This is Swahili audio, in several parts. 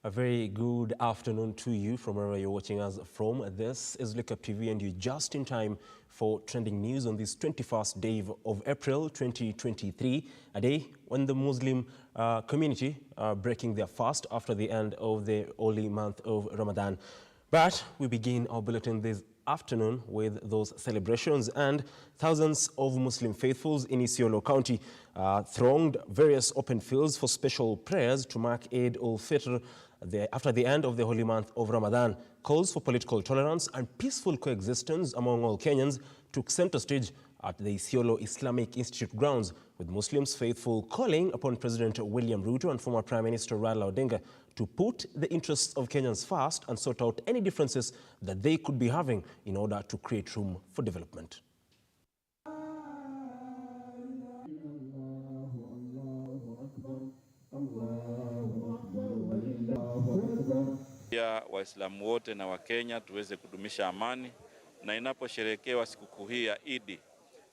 A very good afternoon to you from wherever you're watching us from. This is Lookuptv and you're just in time for trending news on this 21st day of April 2023, a day when the Muslim community are breaking their fast after the end of the holy month of Ramadan. But we begin our bulletin this afternoon with those celebrations, and thousands of Muslim faithfuls in Isiolo County thronged various open fields for special prayers to mark Eid al-Fitr after the end of the holy month of Ramadan. Calls for political tolerance and peaceful coexistence among all Kenyans took center stage at the Isiolo Islamic Institute grounds, with Muslims faithful calling upon President William Ruto and former Prime Minister Raila Odinga to put the interests of Kenyans first and sort out any differences that they could be having in order to create room for development. Ya Waislamu wote na Wakenya tuweze kudumisha amani, na inaposherekewa sikukuu hii ya Idi,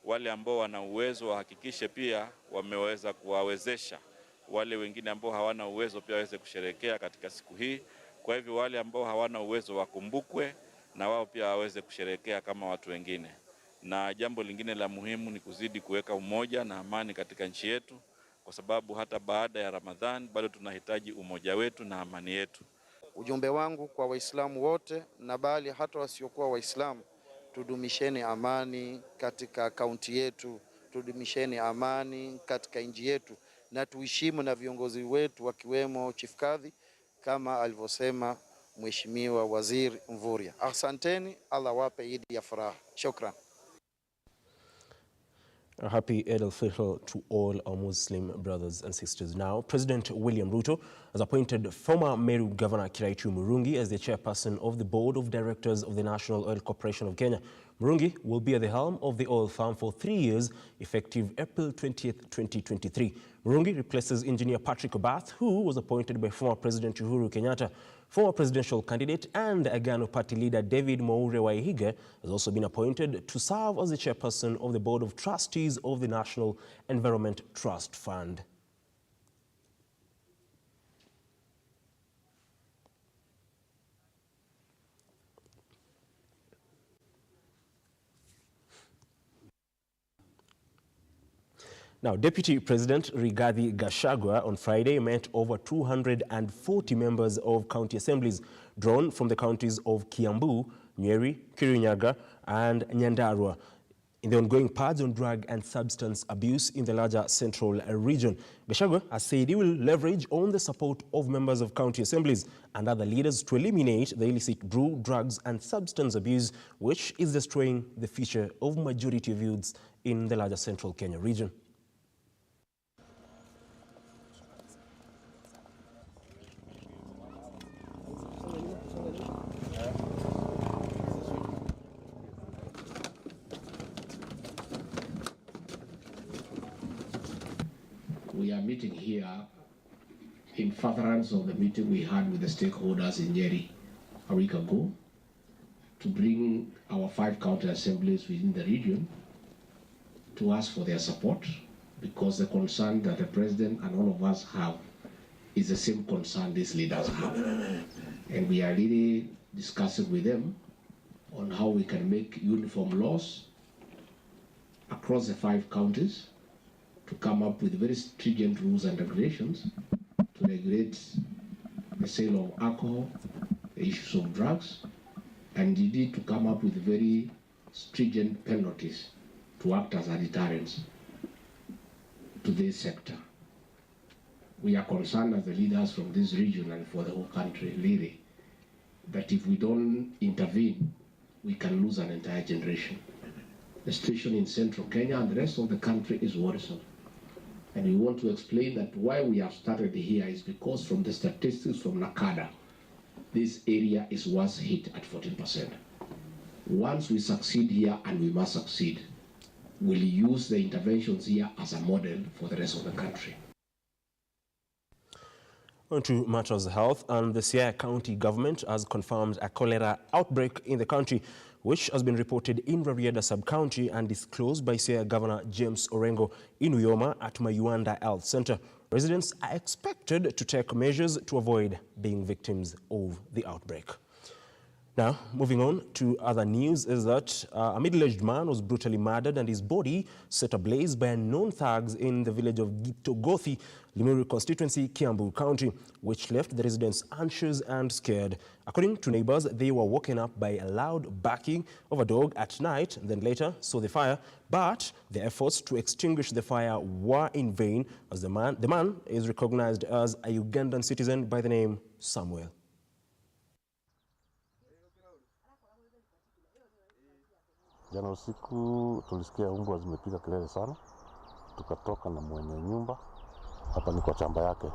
wale ambao wana uwezo wahakikishe pia wameweza kuwawezesha wale wengine ambao hawana uwezo pia waweze kusherekea katika siku hii. Kwa hivyo wale ambao hawana uwezo wakumbukwe na wao pia waweze kusherekea kama watu wengine. Na jambo lingine la muhimu ni kuzidi kuweka umoja na amani katika nchi yetu, kwa sababu hata baada ya Ramadhan bado tunahitaji umoja wetu na amani yetu. Ujumbe wangu kwa Waislamu wote na bali hata wasiokuwa Waislamu, tudumisheni amani katika kaunti yetu, tudumisheni amani katika nchi yetu, na tuheshimu na viongozi wetu wakiwemo Chief Kadhi kama alivyosema Mheshimiwa Waziri Mvurya. Asanteni, Allah wape Eid ya furaha. Shukran. A happy Eid al-Fitr to all our Muslim brothers and sisters. Now, President William Ruto has appointed former Meru Governor Keitany Murungi as the chairperson of the Board of Directors of the National Oil Corporation of Kenya. Murungi will be at the helm of the oil firm for 3 years, effective April 20th, 2023. Murungi replaces engineer Patrick Obath, who was appointed by former President Uhuru Kenyatta. Former presidential candidate and Agano Party leader David Moure Waihiga has also been appointed to serve as the chairperson of the Board of Trustees of the National Environment Trust Fund. Now, Deputy President Rigathi Gachagua on Friday met over 240 members of county assemblies drawn from the counties of Kiambu, Nyeri, Kirinyaga, and Nyandarua in the ongoing purge on drug and substance abuse in the larger central region. Gachagua has said he will leverage on the support of members of county assemblies and other leaders to eliminate the illicit brew, drugs, and substance abuse, which is destroying the future of majority of youths in the larger central Kenya region. We are meeting here in furtherance of the meeting we had with the stakeholders in Nyeri a week ago to bring our 5 county assemblies within the region to ask for their support, because the concern that the president and all of us have is the same concern these leaders have. And we are really discussing with them on how we can make uniform laws across the 5 counties to come up with very stringent rules and regulations to regulate the sale of alcohol, the issues of drugs, and indeed to come up with very stringent penalties to act as a deterrent to this sector. We are concerned as the leaders from this region and for the whole country, really, that if we don't intervene, we can lose an entire generation. The situation in central Kenya and the rest of the country is worrisome. And we want to explain that why we have started here is because from the statistics from NACADA, this area is worse hit at 14%. Once we succeed here, and we must succeed, we'll use the interventions here as a model for the rest of the country. On to matters of health, and the Siaya County government has confirmed a cholera outbreak in the country, which has been reported in Rarieda sub-county and disclosed by Siaya Governor James Orengo in Uyoma at Mayuanda Health Center. residents are expected to take measures to avoid being victims of the outbreak. Now, moving on to other news is that a middle-aged man was brutally murdered and his body set ablaze by unknown thugs in the village of Gitogothi, Limuru constituency, Kiambu County, which left the residents anxious and scared. According to neighbors, they were woken up by a loud barking of a dog at night and then later saw the fire, but their efforts to extinguish the fire were in vain as the man is recognized as a Ugandan citizen by the name Samuel. Jana usiku tulisikia mbwa zimepiga kelele sana, tukatoka na mwenye nyumba, hapa ni kwa shamba yake.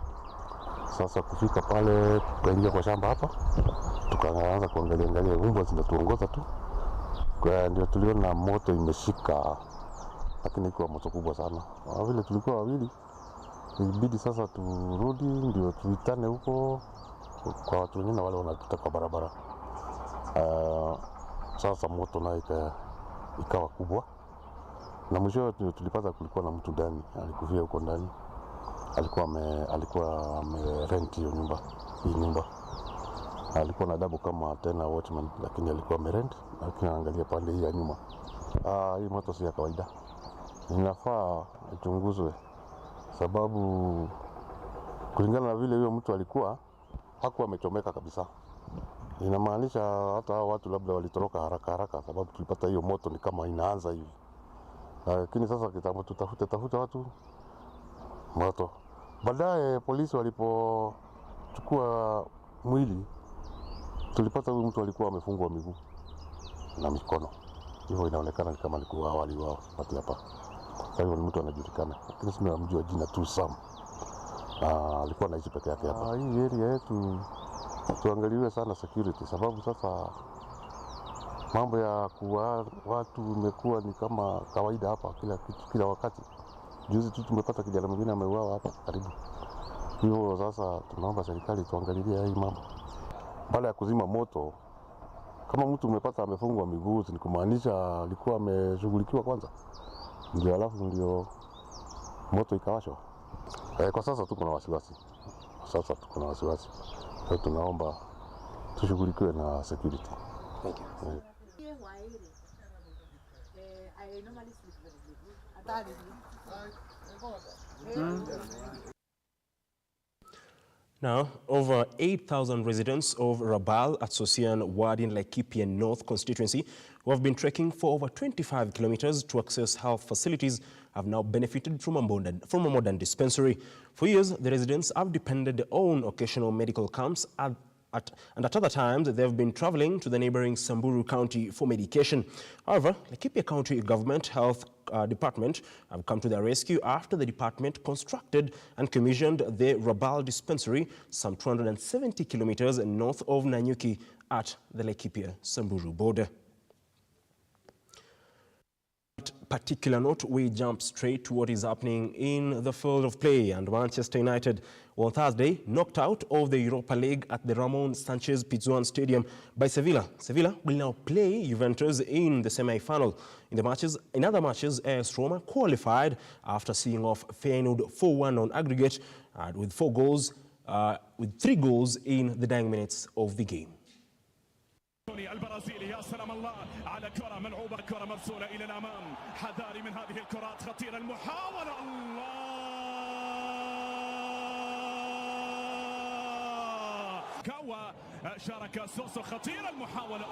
Sasa kufika pale tukaingia kwa shamba hapa, tukaanza kuangalia mbwa zinatuongoza tu. Kwa ndio tuliona moto imeshika, lakini ilikuwa moto kubwa sana. Kwa vile tulikuwa wawili, ilibidi sasa turudi ndio tuitane huko kwa watu wengine wale wanapita kwa barabara. Sasa moto nayo ikawa kubwa, na mwisho tulipata kulikuwa na mtu ndani, alikufia huko ndani. Alikuwa amerent hiyo nyumba, alikuwa na adabu kama tena watchman, lakini alikuwa amerent, lakini anaangalia pande hii ya nyuma. Hii moto si ya kawaida, inafaa ichunguzwe, sababu kulingana na vile huyo mtu alikuwa hakuwa amechomeka kabisa. Inamaanisha hata watu labda walitoroka haraka sababu tulipata hiyo moto ni kama inaanza hivi. Lakini sasa kitambo tutafute watu moto. Baadaye polisi walipochukua mwili tulipata huyu mtu alikuwa amefungwa miguu na mikono. Hivyo inaonekana kama alikuwa awali wao pati hapa. Sasa hiyo ni mtu anajulikana, lakini sisi tunamjua jina tu Sam. Alikuwa anaishi peke yake hapa. Hii area yetu tuangaliwe sana security, sababu sasa mambo ya kuwa watu imekuwa ni kama kawaida hapa kila wakati. Juzi tu tumepata kijana mwingine ameuawa hapa karibu. Hiyo sasa tunaomba serikali tuangalilie hii mambo. Baada ya kuzima moto, kama mtu umepata amefungwa miguu, ni kumaanisha alikuwa ameshughulikiwa kwanza, ndio alafu ndio moto ikawashwa. Kwa sasa tuko na wasiwasi. Kwa tunaomba tushughulikiwe na security. Thank you. Now, over 8,000 residents of Rabal at Sosian ward in Lookuptv North constituency who have been trekking for over 25 kilometers to access health facilities have now benefited from a modern dispensary. For years, the residents have depended on occasional medical camps and at other times, they have been traveling to the neighboring Samburu County for medication. However, the Lookuptv County Government Health Department have come to their rescue after the department constructed and commissioned the Rabal dispensary some 270 kilometers north of Nanyuki at the Lookuptv-Samburu border. Particular note, we jump straight to what is happening in the field of play, and Manchester United on Thursday knocked out of the Europa League at the Ramon Sanchez Pizjuan Stadium by Sevilla. Sevilla will now play Juventus in the semi-final. In other matches, AS Roma qualified after seeing off Feyenoord 4-1 on aggregate with 3 goals in the dying minutes of the game. البرازيلي يا سلام الله على كرة ملعوبة، كرة مرسولة إلى الأمام، حذاري من هذه الكرات، خطيرة المحاولة، الله كوا شارك سوسو، خطيرة المحاولة،